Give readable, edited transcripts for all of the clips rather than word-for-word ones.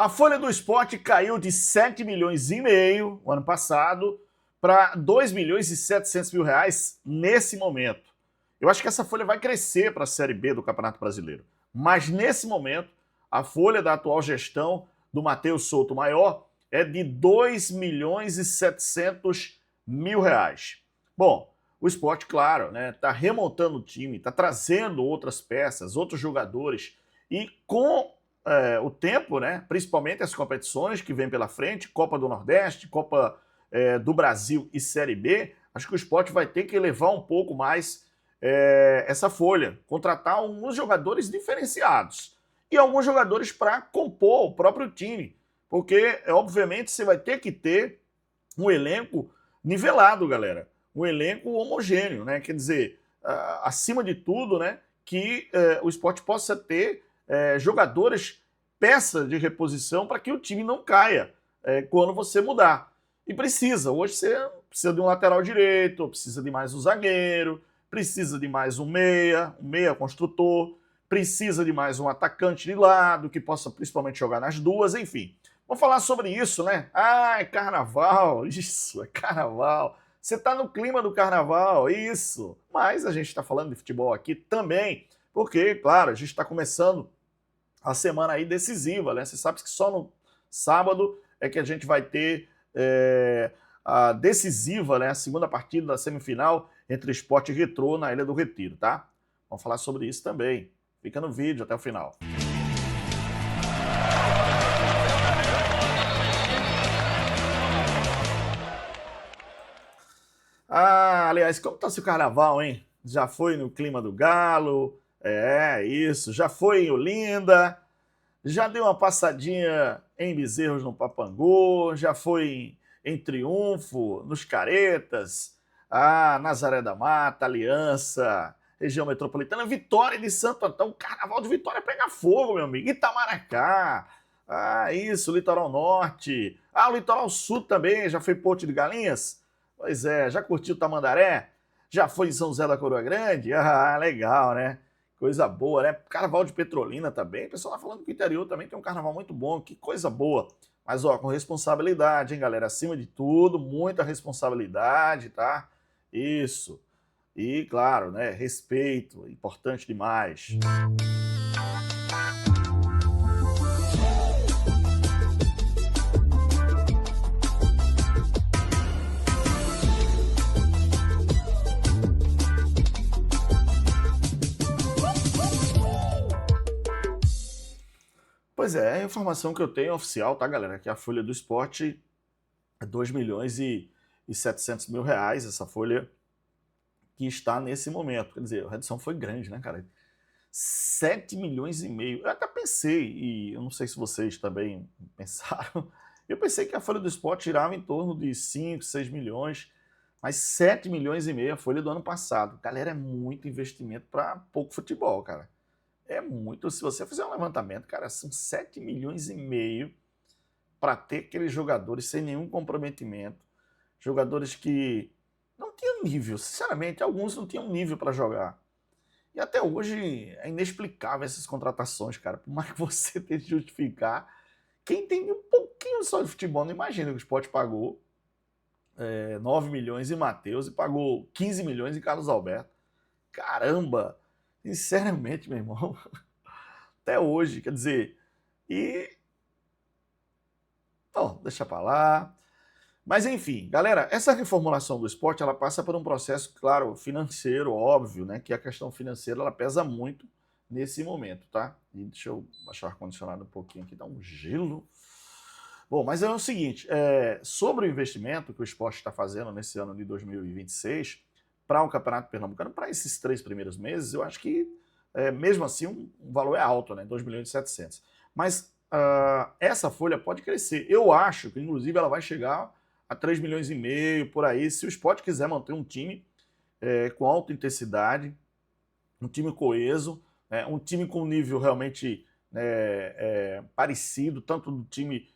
A folha do Sport caiu de 7 milhões e meio o ano passado para 2 milhões e 700 mil reais nesse momento. Eu acho que essa folha vai crescer para a Série B do Campeonato Brasileiro. Mas nesse momento, a folha da atual gestão do Matheus Souto Maior é de 2 milhões e 700 mil reais. Bom, o Sport, claro, está remontando o time, está trazendo outras peças, outros jogadores e com o tempo, principalmente as competições que vêm pela frente, Copa do Nordeste, Copa do Brasil e Série B, acho que o Sport vai ter que elevar um pouco mais essa folha, contratar alguns jogadores diferenciados e alguns jogadores para compor o próprio time, porque obviamente você vai ter que ter um elenco nivelado, galera, um elenco homogêneo, quer dizer, acima de tudo, que o Sport possa ter jogadores, peça de reposição para que o time não caia quando você mudar. E hoje você precisa de um lateral direito, precisa de mais um zagueiro, precisa de mais um meia construtor, precisa de mais um atacante de lado, que possa principalmente jogar nas duas, enfim. Vamos falar sobre isso, é carnaval, isso, é carnaval. Você está no clima do carnaval, isso. Mas a gente está falando de futebol aqui também, porque, claro, a gente está começando a semana aí decisiva, Você sabe que só no sábado é que a gente vai ter a decisiva, a segunda partida da semifinal entre Sport e Retrô na Ilha do Retiro, tá? Vamos falar sobre isso também. Fica no vídeo até o final. Aliás, como tá seu carnaval, hein? Já foi no clima do galo? Isso. Já foi em Olinda? Já deu uma passadinha em Bezerros no Papangu? Já foi em Triunfo, nos Caretas? Nazaré da Mata, Aliança, região metropolitana, Vitória de Santo Antão. O carnaval de Vitória pega fogo, meu amigo. Itamaracá. Isso, Litoral Norte. O Litoral Sul também. Já foi Porto de Galinhas? Pois é, já curtiu Tamandaré? Já foi em São José da Coroa Grande? Legal, Coisa boa, Carnaval de Petrolina também. O pessoal tá falando que o interior também tem um carnaval muito bom, que coisa boa. Mas, com responsabilidade, hein, galera? Acima de tudo, muita responsabilidade, tá? Isso. E, claro, respeito, importante demais. Pois é, a informação que eu tenho oficial, tá, galera? Que a folha do Sport é 2 milhões e 700 mil reais, essa folha que está nesse momento. Quer dizer, a redução foi grande, cara? 7 milhões e meio. Eu até pensei, e eu não sei se vocês também pensaram, eu pensei que a folha do Sport girava em torno de 5, 6 milhões, mas 7 milhões e meio a folha do ano passado. Galera, é muito investimento para pouco futebol, cara. É muito. Se você fizer um levantamento, cara, são 7 milhões e meio para ter aqueles jogadores sem nenhum comprometimento. Jogadores que não tinham nível. Sinceramente, alguns não tinham nível para jogar. E até hoje é inexplicável essas contratações, cara. Por mais que você tente justificar, quem tem um pouquinho só de futebol, não imagina que o Sport pagou 9 milhões em Matheus e pagou 15 milhões em Carlos Alberto. Caramba! Sinceramente, meu irmão, até hoje, quer dizer, deixa pra lá. Mas enfim, galera, essa reformulação do Sport, ela passa por um processo, claro, financeiro, óbvio, que a questão financeira, ela pesa muito nesse momento, tá? E deixa eu baixar o ar-condicionado um pouquinho aqui, dá um gelo. Bom, mas é o seguinte, sobre o investimento que o Sport está fazendo nesse ano de 2026, para o Campeonato Pernambucano, para esses 3 primeiros meses, eu acho que, mesmo assim, um valor é alto, 2 milhões e 700. Mas essa folha pode crescer. Eu acho que, inclusive, ela vai chegar a 3 milhões e meio, por aí, se o Sport quiser manter um time com alta intensidade, um time coeso, um time com nível realmente parecido, tanto do time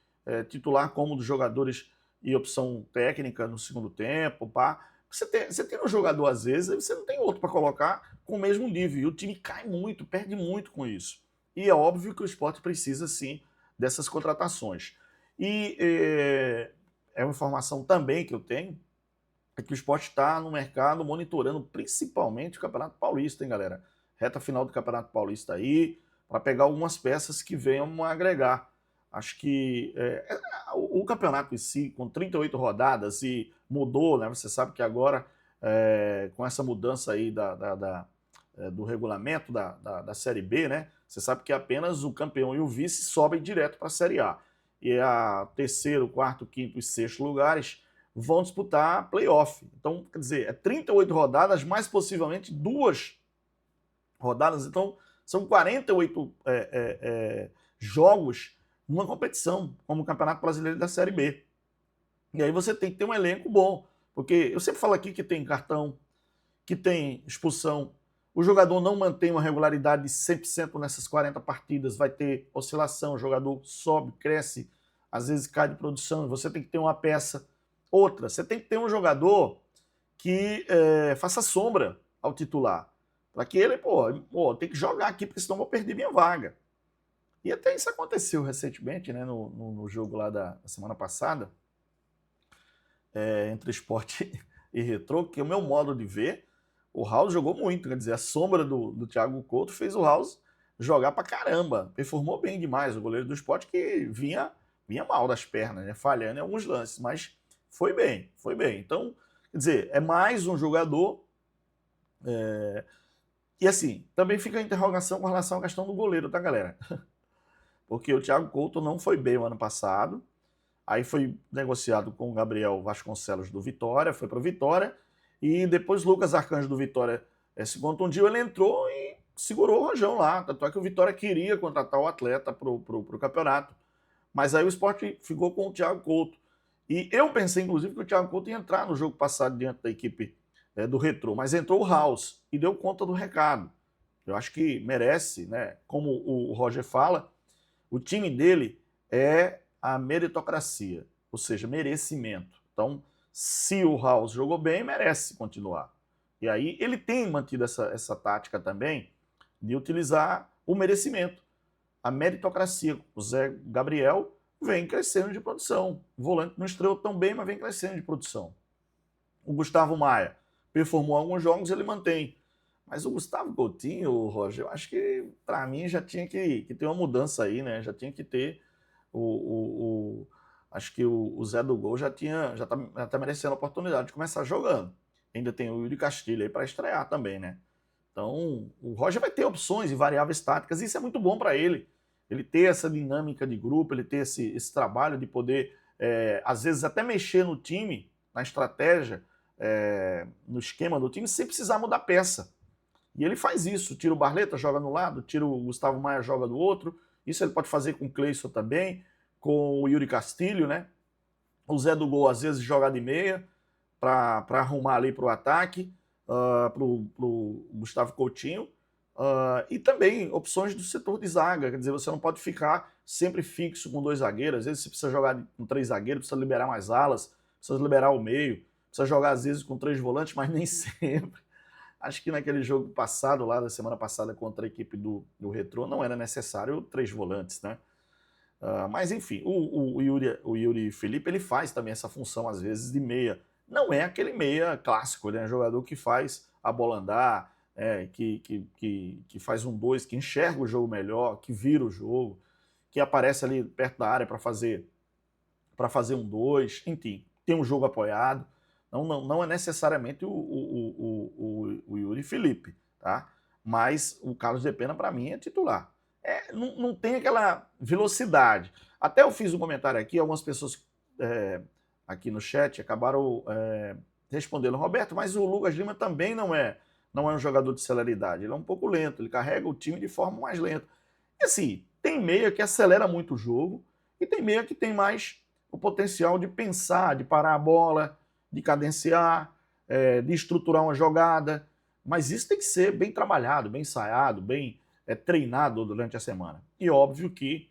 titular como dos jogadores e opção técnica no segundo tempo, pá. Você tem um jogador, às vezes, você não tem outro para colocar com o mesmo nível. E o time cai muito, perde muito com isso. E é óbvio que o Sport precisa, sim, dessas contratações. E é uma informação também que eu tenho, é que o Sport está no mercado monitorando principalmente o Campeonato Paulista, hein, galera? Reta final do Campeonato Paulista aí, para pegar algumas peças que venham a agregar. Acho que o campeonato em si, com 38 rodadas, e mudou, né? Você sabe que agora, com essa mudança aí do regulamento da Série B, né? Você sabe que apenas o campeão e o vice sobem direto para a Série A. E a terceiro, quarto, quinto e sexto lugares vão disputar playoff. Então, quer dizer, 38 rodadas, mais possivelmente 2 rodadas. Então, são 48 jogos numa competição, como o Campeonato Brasileiro da Série B. E aí você tem que ter um elenco bom, porque eu sempre falo aqui que tem cartão, que tem expulsão, o jogador não mantém uma regularidade de 100% nessas 40 partidas, vai ter oscilação, o jogador sobe, cresce, às vezes cai de produção, você tem que ter uma peça. Outra, você tem que ter um jogador que faça sombra ao titular, para que ele, tem que jogar aqui, porque senão eu vou perder minha vaga. E até isso aconteceu recentemente, né, no jogo lá da semana passada, entre Sport e Retrô, que é o meu modo de ver, o House jogou muito, quer dizer, a sombra do Thiago Couto fez o House jogar pra caramba, performou bem demais, o goleiro do Sport que vinha mal das pernas, né, falhando em alguns lances, mas foi bem. Então, quer dizer, é mais um jogador. E assim, também fica a interrogação com relação à questão do goleiro, tá, galera? Porque o Thiago Couto não foi bem o ano passado, aí foi negociado com o Gabriel Vasconcelos do Vitória, foi para o Vitória, e depois Lucas Arcanjo do Vitória se contundiu, ele entrou e segurou o rojão lá, tanto é que o Vitória queria contratar o atleta para o campeonato, mas aí o Sport ficou com o Thiago Couto. E eu pensei, inclusive, que o Thiago Couto ia entrar no jogo passado diante da equipe do Retrô, mas entrou o House e deu conta do recado. Eu acho que merece, né? Como o Roger fala, o time dele é a meritocracia, ou seja, merecimento. Então, se o House jogou bem, merece continuar. E aí ele tem mantido essa tática também de utilizar o merecimento, a meritocracia. O Zé Gabriel vem crescendo de produção. O volante não estreou tão bem, mas vem crescendo de produção. O Gustavo Maia performou alguns jogos, ele mantém. Mas o Gustavo Coutinho, Roger, eu acho que para mim já tinha que ter uma mudança aí, né? Já tinha que ter acho que o Zé do Gol já tá merecendo a oportunidade de começar jogando. Ainda tem o Yuri Castilho aí para estrear também, né? Então, o Roger vai ter opções e variáveis táticas, e isso é muito bom para ele. Ele ter essa dinâmica de grupo, ele ter esse trabalho de poder, às vezes, até mexer no time, na estratégia, no esquema do time, sem precisar mudar peça. E ele faz isso, tira o Barleta, joga no lado, tira o Gustavo Maia, joga do outro. Isso ele pode fazer com o Cleison também, com o Yuri Castilho, né? O Zé do Gol, às vezes, joga de meia para arrumar ali para o ataque, para o Gustavo Coutinho. E também opções do setor de zaga, quer dizer, você não pode ficar sempre fixo com 2 zagueiros, às vezes você precisa jogar com 3 zagueiros, precisa liberar mais alas, precisa liberar o meio, precisa jogar às vezes com 3 volantes, mas nem sempre. Acho que naquele jogo passado, lá da semana passada, contra a equipe do Retrô, não era necessário 3 volantes, né? Mas enfim, o Yuri Felipe, ele faz também essa função, às vezes, de meia. Não é aquele meia clássico, né? Jogador que faz a bola andar, que faz um 2, que enxerga o jogo melhor, que vira o jogo, que aparece ali perto da área para fazer um 2, enfim, tem um jogo apoiado. Não é necessariamente o Yuri Felipe, tá? Mas o Carlos de Pena, para mim, é titular. Não tem aquela velocidade. Até eu fiz um comentário aqui, algumas pessoas aqui no chat acabaram respondendo, Roberto, mas o Lucas Lima também não é um jogador de celeridade, ele é um pouco lento, ele carrega o time de forma mais lenta. E assim, tem meia que acelera muito o jogo e tem meia que tem mais o potencial de pensar, de parar a bola, de cadenciar, de estruturar uma jogada, mas isso tem que ser bem trabalhado, bem ensaiado, bem treinado durante a semana. E óbvio que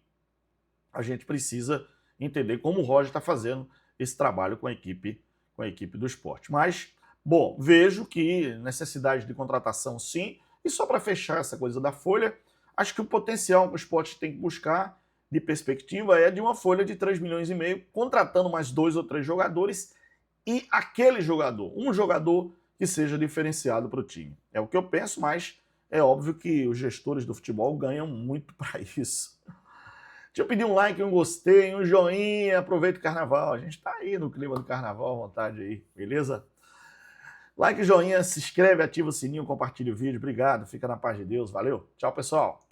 a gente precisa entender como o Roger está fazendo esse trabalho com a equipe do Sport. Mas, bom, vejo que necessidade de contratação sim, e só para fechar essa coisa da folha, acho que o potencial que o Sport tem que buscar de perspectiva é de uma folha de 3 milhões e meio, contratando mais 2 ou 3 jogadores e aquele jogador, um jogador que seja diferenciado para o time. É o que eu penso, mas é óbvio que os gestores do futebol ganham muito para isso. Deixa eu pedir um like, um gostei, um joinha, aproveita o carnaval. A gente tá aí no clima do carnaval, à vontade aí, beleza? Like, joinha, se inscreve, ativa o sininho, compartilha o vídeo. Obrigado, fica na paz de Deus, valeu. Tchau, pessoal.